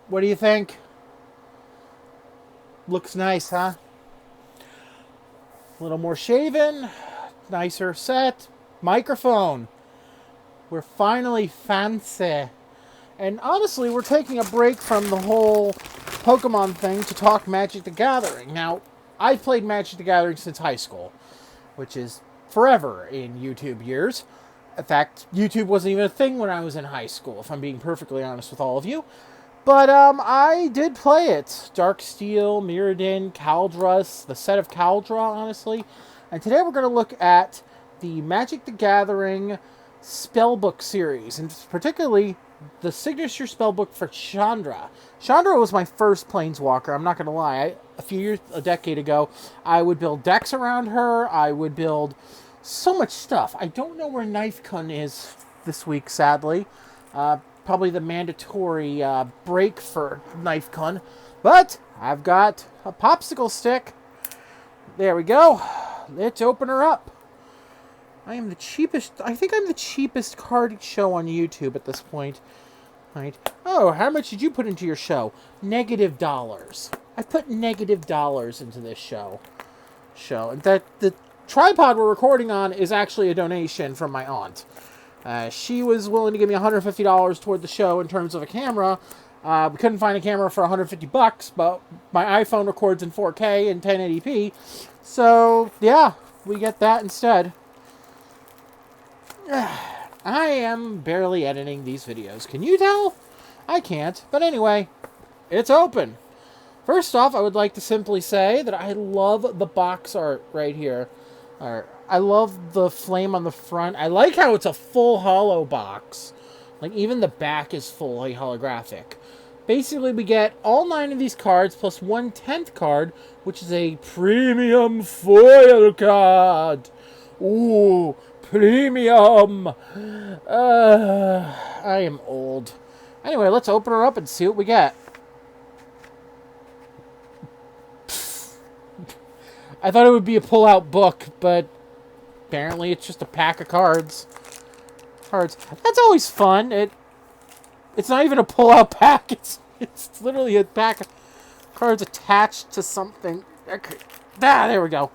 What do you think? Looks nice, huh? A little more shaven, nicer set, microphone. We're finally fancy. And honestly, we're taking a break from the whole Pokemon thing to talk Magic the Gathering. Now, I've played Magic the Gathering since high school, which is forever in YouTube years. In fact, YouTube wasn't even a thing when I was in high school, if I'm being perfectly honest with all of you. But I did play it. Darksteel, Mirrodin, Caldrus, the set of Caldra, honestly. And today we're going to look at the Magic the Gathering Spellbook series, and particularly the signature spellbook for Chandra. Chandra was my first planeswalker, I'm not going to lie. A decade ago, I would build decks around her. I would build so much stuff. I don't know where Knifekun is this week, sadly. Probably the mandatory break for Knifekun. But I've got a popsicle stick. There we go. Let's open her up. I am the cheapest. I think I'm the cheapest card show on YouTube at this point. Right. Oh, how much did you put into your show? $. I put $- into this show. And that the tripod we're recording on is actually a donation from my aunt. She was willing to give me $150 toward the show in terms of a camera. We couldn't find a camera for $150, but my iPhone records in 4K and 1080p. So, yeah, we get that instead. I am barely editing these videos. Can you tell? I can't. But anyway, it's open. First off, I would like to simply say that I love the box art right here. I love the flame on the front. I like how it's a full holo box. Like, even the back is fully holographic. Basically, we get all 9 of these cards plus 1/10 card, which is a premium foil card. Ooh, premium. I am old. Anyway, let's open her up and see what we get. I thought it would be a pull-out book, but apparently it's just a pack of cards. That's always fun. It's not even a pull-out pack. It's literally a pack of cards attached to something. There we go.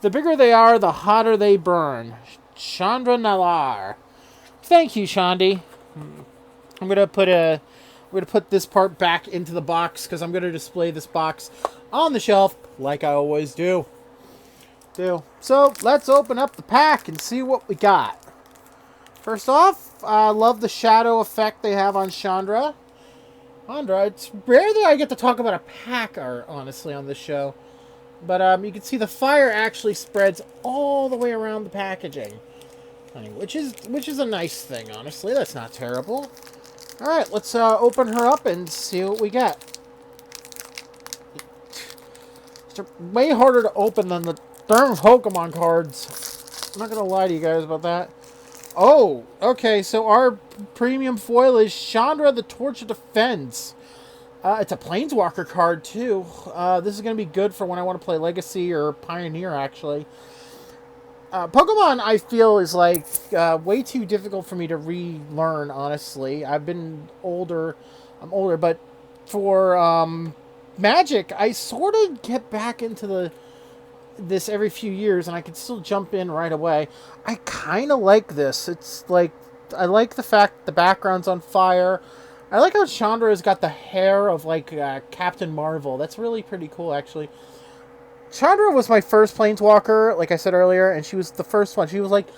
The bigger they are, the hotter they burn. Chandra Nalar. Thank you, Shandy. I'm gonna put this part back into the box because I'm gonna display this box on the shelf like I always do. So let's open up the pack and see what we got. First off, I love the shadow effect they have on Chandra. It's rare that I get to talk about a pack art, honestly, on this show. But you can see the fire actually spreads all the way around the packaging, which is a nice thing, honestly. That's not terrible. All right, let's open her up and see what we get. It's way harder to open than the darn Pokemon cards. I'm not gonna lie to you guys about that. Oh, okay. So our premium foil is Chandra, the Torch of Defense. It's a Planeswalker card, too. This is going to be good for when I want to play Legacy or Pioneer, actually. Pokemon, I feel, is, like, way too difficult for me to relearn, honestly. I've been older. I'm older, but for Magic, I sort of get back into this every few years, and I can still jump in right away. I kind of like this. It's, like, I like the fact the background's on fire. I like how Chandra has got the hair of, like, Captain Marvel. That's really pretty cool, actually. Chandra was my first Planeswalker, like I said earlier, and she was the first one. She was like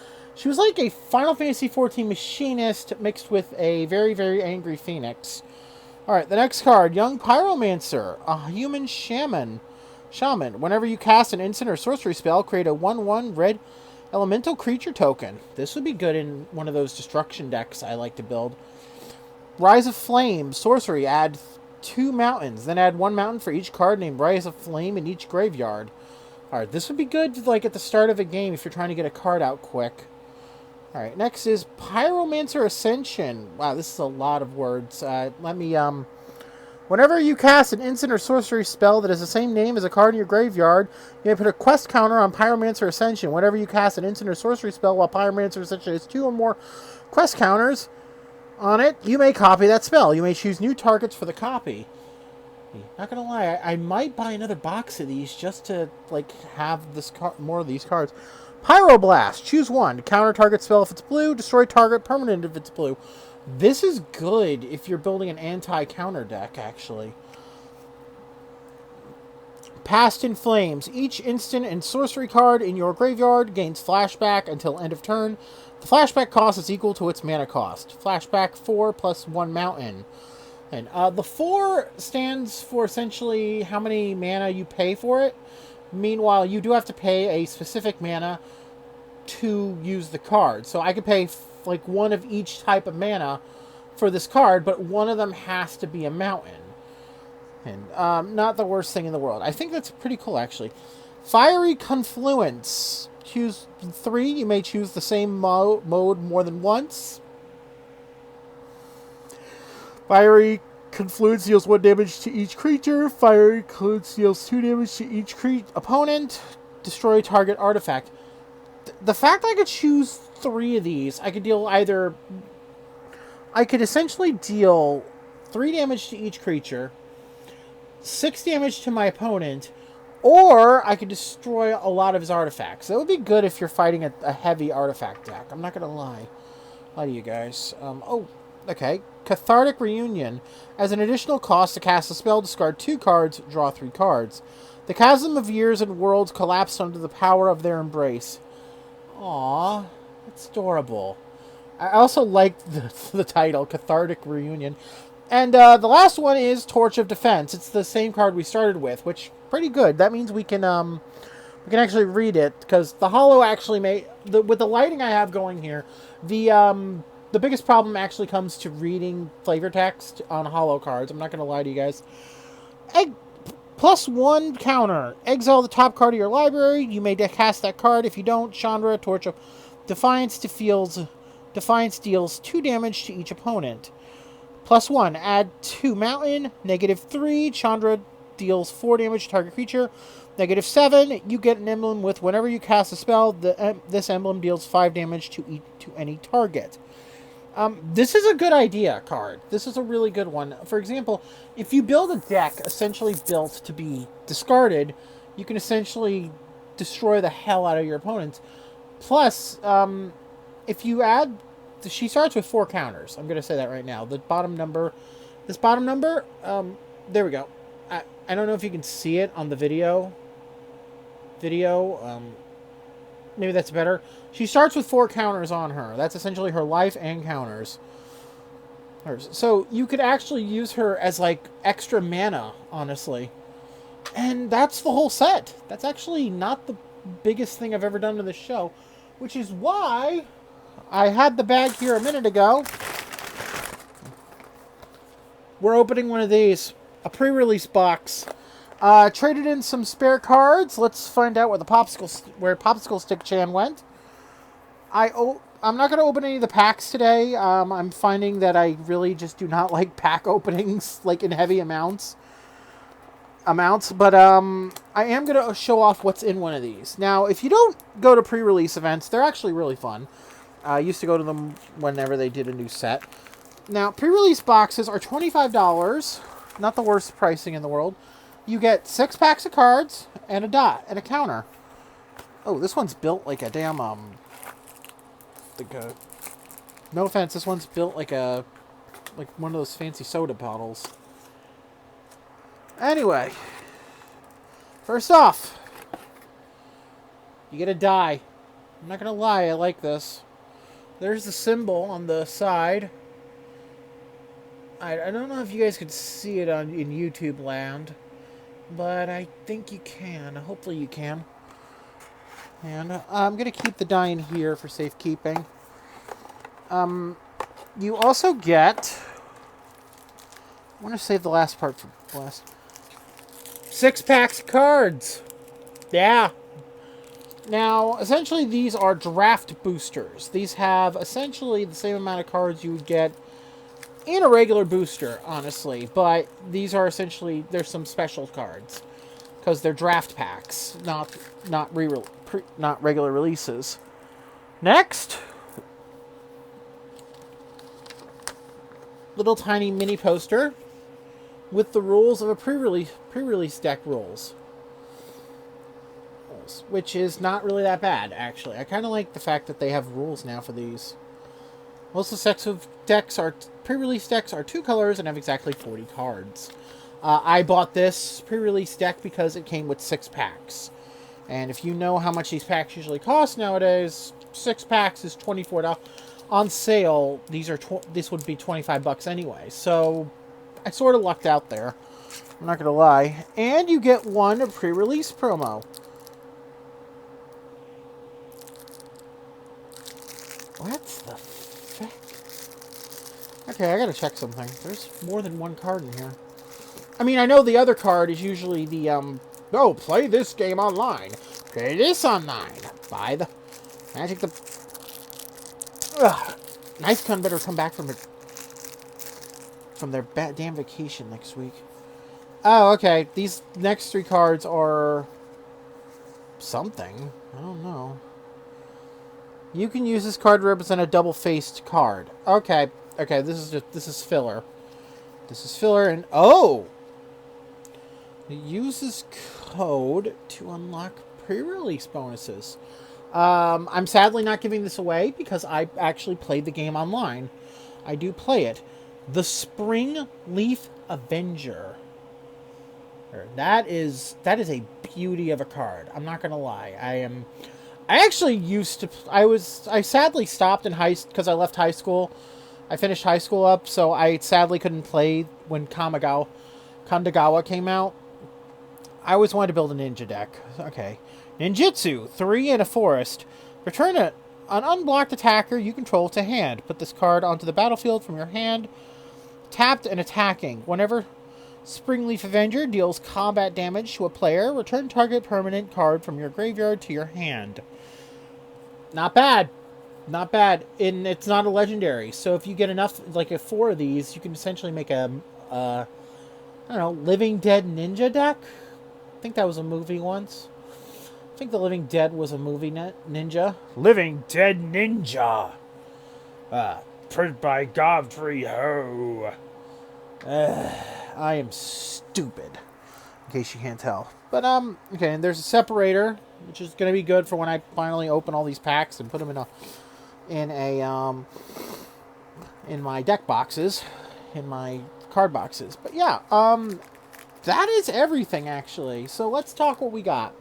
a Final Fantasy XIV machinist mixed with a very, very angry phoenix. Alright, the next card, Young Pyromancer, a human shaman. Whenever you cast an instant or sorcery spell, create a 1/1 red elemental creature token. This would be good in one of those destruction decks I like to build. Rise of Flame, sorcery, add 2 mountains, then add 1 mountain for each card named Rise of Flame in each graveyard. Alright, this would be good, like, at the start of a game if you're trying to get a card out quick. Alright, next is Pyromancer Ascension. Wow, this is a lot of words. Whenever you cast an instant or sorcery spell that has the same name as a card in your graveyard, you may put a quest counter on Pyromancer Ascension. Whenever you cast an instant or sorcery spell while Pyromancer Ascension has 2 or more quest counters, On it, you may copy that spell. You may choose new targets for the copy. Not gonna lie, I might buy another box of these just to, like, have this more of these cards. Pyroblast. Choose one. Counter target spell if it's blue. Destroy target permanent if it's blue. This is good if you're building an anti-counter deck, actually. Past in Flames. Each instant and sorcery card in your graveyard gains flashback until end of turn. The flashback cost is equal to its mana cost. Flashback 4 plus 1 mountain. And the 4 stands for essentially how many mana you pay for it. Meanwhile, you do have to pay a specific mana to use the card. So I could pay like one of each type of mana for this card, but one of them has to be a mountain. And not the worst thing in the world. I think that's pretty cool, actually. Fiery Confluence. Choose 3. You may choose the same mode more than once. Fiery Confluence deals 1 damage to each creature. Fiery Confluence deals 2 damage to each opponent. Destroy target artifact. The fact I could choose 3 of these, I could deal either... I could essentially deal 3 damage to each creature, 6 damage to my opponent, or I could destroy a lot of his artifacts. That would be good if you're fighting a heavy artifact deck. I'm not going to lie to you guys. Okay. Cathartic Reunion. As an additional cost to cast a spell, discard 2 cards, draw 3 cards. The chasm of years and worlds collapsed under the power of their embrace. Aww, that's adorable. I also like the title, Cathartic Reunion. And the last one is Torch of Defense. It's the same card we started with, which pretty good. That means we can actually read it, because the holo actually with the lighting I have going here, the biggest problem actually comes to reading flavor text on holo cards. I'm not going to lie to you guys. +1 counter. Exile the top card of your library. You may cast that card. If you don't, Chandra, Torch of Defiance deals 2 damage to each opponent. +1. Add 2 mountain. -3. Chandra deals 4 damage to target creature. -7. You get an emblem with whenever you cast a spell, this emblem deals 5 damage to any target. This is a good idea card. This is a really good one. For example, if you build a deck essentially built to be discarded, you can essentially destroy the hell out of your opponents. Plus, if you add... She starts with 4 counters. I'm going to say that right now. This bottom number, there we go. I don't know if you can see it on the video. Maybe that's better. She starts with 4 counters on her. That's essentially her life and counters. So you could actually use her as, like, extra mana, honestly. And that's the whole set. That's actually not the biggest thing I've ever done to this show, which is why I had the bag here a minute ago. We're opening one of these. A pre-release box. Traded in some spare cards. Let's find out where Popsicle Stick Chan went. I'm not going to open any of the packs today. I'm finding that I really just do not like pack openings, like in heavy amounts. But I am going to show off what's in one of these. Now, if you don't go to pre-release events, they're actually really fun. I used to go to them whenever they did a new set. Now, pre-release boxes are $25. Not the worst pricing in the world. You get 6 packs of cards and a dot and a counter. Oh, this one's built like a damn no offense, this one's built like one of those fancy soda bottles. Anyway, first off, you get a die. I'm not gonna lie, I like this. There's the symbol on the side. I don't know if you guys could see it in YouTube land, but I think you can. Hopefully you can. And I'm going to keep the die in here for safekeeping. You also get... I want to save the last part for last. 6 packs of cards. Yeah. Now, essentially these are draft boosters. These have essentially the same amount of cards you would get in a regular booster, honestly. But these are essentially... There's some special cards. Because they're draft packs, not regular releases. Next, little tiny mini poster with the rules of a pre-release deck rules. Which is not really that bad, actually. I kind of like the fact that they have rules now for these. Most of the sets of decks are pre-release decks are 2 colors and have exactly 40 cards. I bought this pre-release deck because it came with 6 packs. And if you know how much these packs usually cost nowadays, 6 packs is $24. On sale, this would be $25 anyway. So I sort of lucked out there. I'm not going to lie. And you get one pre-release promo. What the fuck? Okay, I gotta check something. There's more than one card in here. I mean, I know the other card is usually the, oh, play this game online. Play this online. Buy the Magic the... Ugh. Nice Con better come back from their damn vacation next week. Oh, okay. These next 3 cards are... something. I don't know. You can use this card to represent a double-faced card. Okay. Okay, this is filler. This is filler and... Oh! It uses code to unlock pre-release bonuses. I'm sadly not giving this away because I actually played the game online. I do play it. The Spring Leaf Avenger. That is a beauty of a card. I'm not going to lie. I actually used to... I sadly stopped in because I left high school. I finished high school up, so I sadly couldn't play when Kamigawa came out. I always wanted to build a ninja deck. Okay. Ninjutsu, 3 in a forest. Return an unblocked attacker you control to hand. Put this card onto the battlefield from your hand, tapped and attacking. Whenever Springleaf Avenger deals combat damage to a player, return target permanent card from your graveyard to your hand. Not bad. Not bad. And it's not a legendary. So if you get enough, like 4 of these, you can essentially make a, I don't know, Living Dead Ninja deck? I think that was a movie once. I think the Living Dead was a movie ninja. Living Dead Ninja. Print by Godfrey Ho. I am stupid. In case you can't tell. But, okay, and there's a separator, which is going to be good for when I finally open all these packs and put them in my deck boxes, in my card boxes. But yeah, that is everything, actually. So let's talk what we got.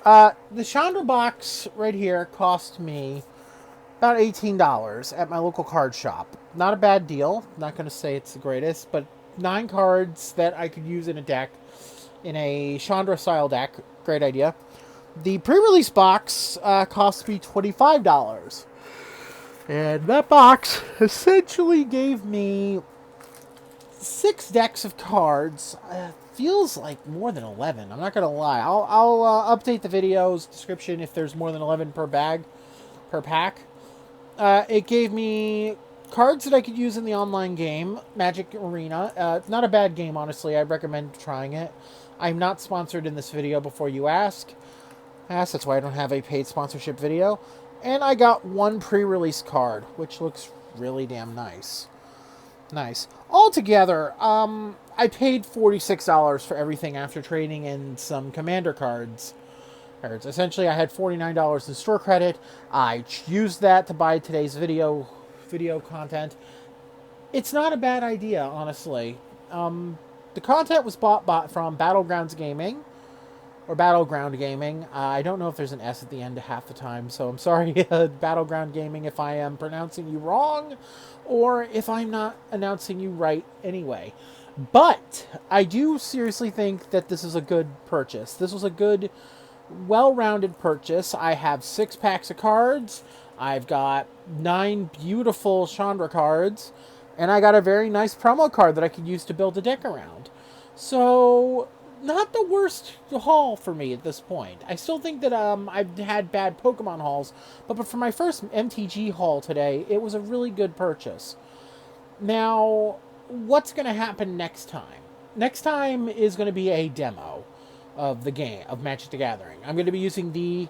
The Chandra box right here cost me about $18 at my local card shop. Not a bad deal. Not going to say it's the greatest, but 9 cards that I could use in a deck, in a Chandra style deck. Great idea. The pre-release box cost me $25. And that box essentially gave me 6 decks of cards. Feels like more than 11. I'm not going to lie. I'll update the video's description if there's more than 11 per pack. It gave me cards that I could use in the online game, Magic Arena. Not a bad game, honestly. I recommend trying it. I'm not sponsored in this video before you ask. That's why I don't have a paid sponsorship video. And I got 1 pre-release card, which looks really damn nice. Nice. Altogether, I paid $46 for everything after trading in some commander cards. Essentially, I had $49 in store credit. I used that to buy today's video content. It's not a bad idea, honestly. The content was bought from Battleground Gaming. I don't know if there's an S at the end half the time, so I'm sorry, Battleground Gaming, if I am pronouncing you wrong, or if I'm not announcing you right anyway. But I do seriously think that this is a good purchase. This was a good, well-rounded purchase. I have 6 packs of cards. I've got 9 beautiful Chandra cards. And I got a very nice promo card that I could use to build a deck around. So, not the worst haul for me at this point. I still think that I've had bad Pokemon hauls. But for my first MTG haul today, it was a really good purchase. Now, what's going to happen next time? Next time is going to be a demo of the game, of Magic the Gathering. I'm going to be using the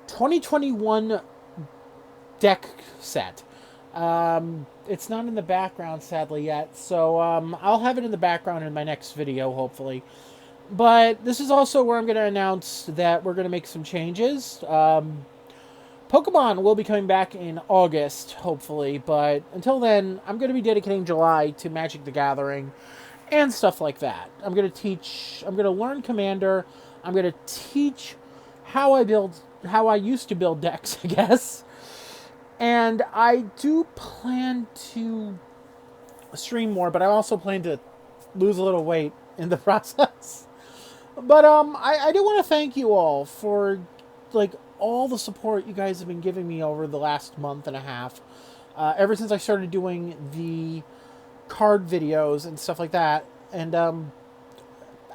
2021 deck set. It's not in the background, sadly, yet. So I'll have it in the background in my next video, hopefully. But this is also where I'm going to announce that we're going to make some changes. Pokemon will be coming back in August, hopefully. But until then, I'm going to be dedicating July to Magic the Gathering and stuff like that. I'm going to learn Commander. I'm going to teach how I used to build decks, I guess. And I do plan to stream more, but I also plan to lose a little weight in the process. But I do want to thank you all for like all the support you guys have been giving me over the last month and a half. Ever since I started doing the card videos and stuff like that. And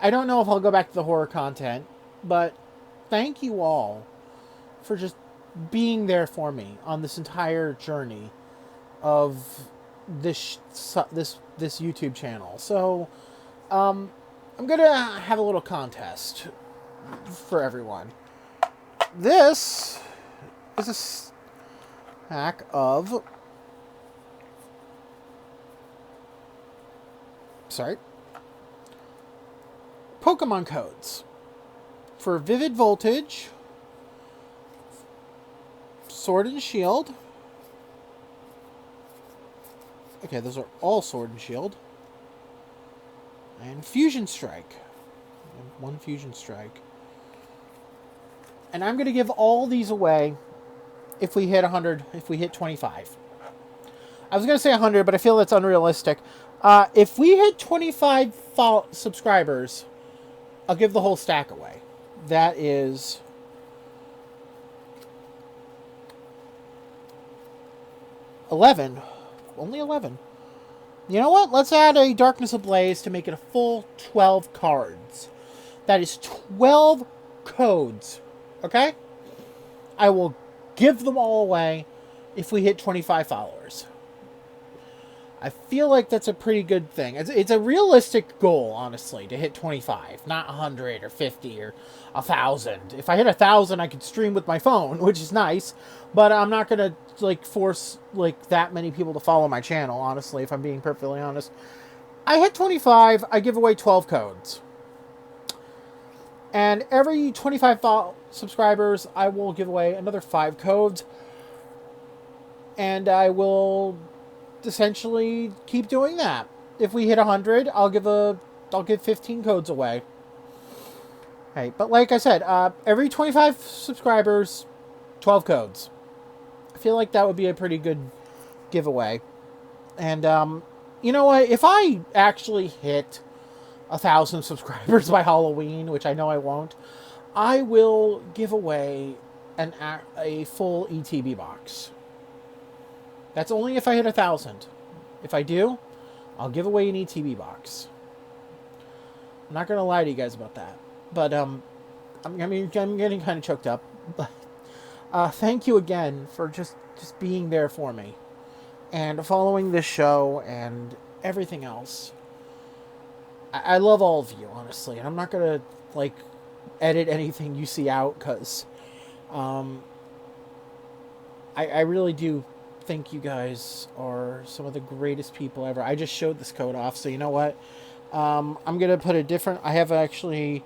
I don't know if I'll go back to the horror content, but thank you all for just being there for me on this entire journey of this YouTube channel. So I'm gonna have a little contest for everyone. This is a stack of Pokemon codes for Vivid Voltage, Sword and Shield. Okay, those are all Sword and Shield. And Fusion Strike. And one Fusion Strike. And I'm going to give all these away if we hit 100, if we hit 25. I was going to say 100, but I feel that's unrealistic. If we hit 25 subscribers, I'll give the whole stack away. That is 11. Only 11. You know what? Let's add a Darkness Ablaze to make it a full 12 cards. That is 12 codes. Okay? I will give them all away if we hit 25 followers. I feel like that's a pretty good thing. It's a realistic goal, honestly, to hit 25. Not 100 or 50 or 1,000. If I hit 1,000, I could stream with my phone, which is nice. But I'm not going to like force like that many people to follow my channel, honestly, if I'm being perfectly honest. I hit 25, I give away 12 codes. And every 25 subscribers, I will give away another 5 codes. And I will essentially keep doing that. If we hit 100, I'll give 15 codes away. Hey, but like I said, every 25 subscribers, 12 codes. I feel like that would be a pretty good giveaway. And you know what? If I actually hit 1,000 subscribers by Halloween, which I know I won't, I will give away a full ETB box. That's only if I hit 1,000. If I do, I'll give away an ETB box. I'm not gonna lie to you guys about that. But I'm getting kind of choked up. But thank you again for just being there for me and following this show and everything else. I love all of you, honestly, and I'm not gonna like edit anything you see out because I really do think you guys are some of the greatest people ever. I just showed this code off, so you know what? I'm gonna put a different. I actually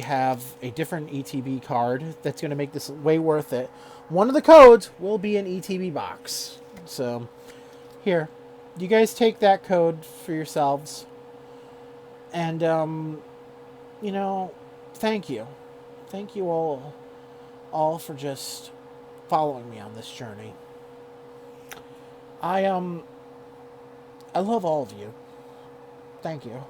have a different ETB card that's gonna make this way worth it. One of the codes will be an ETB box. So here, you guys take that code for yourselves, and you know, thank you all for just following me on this journey. I love all of you. Thank you.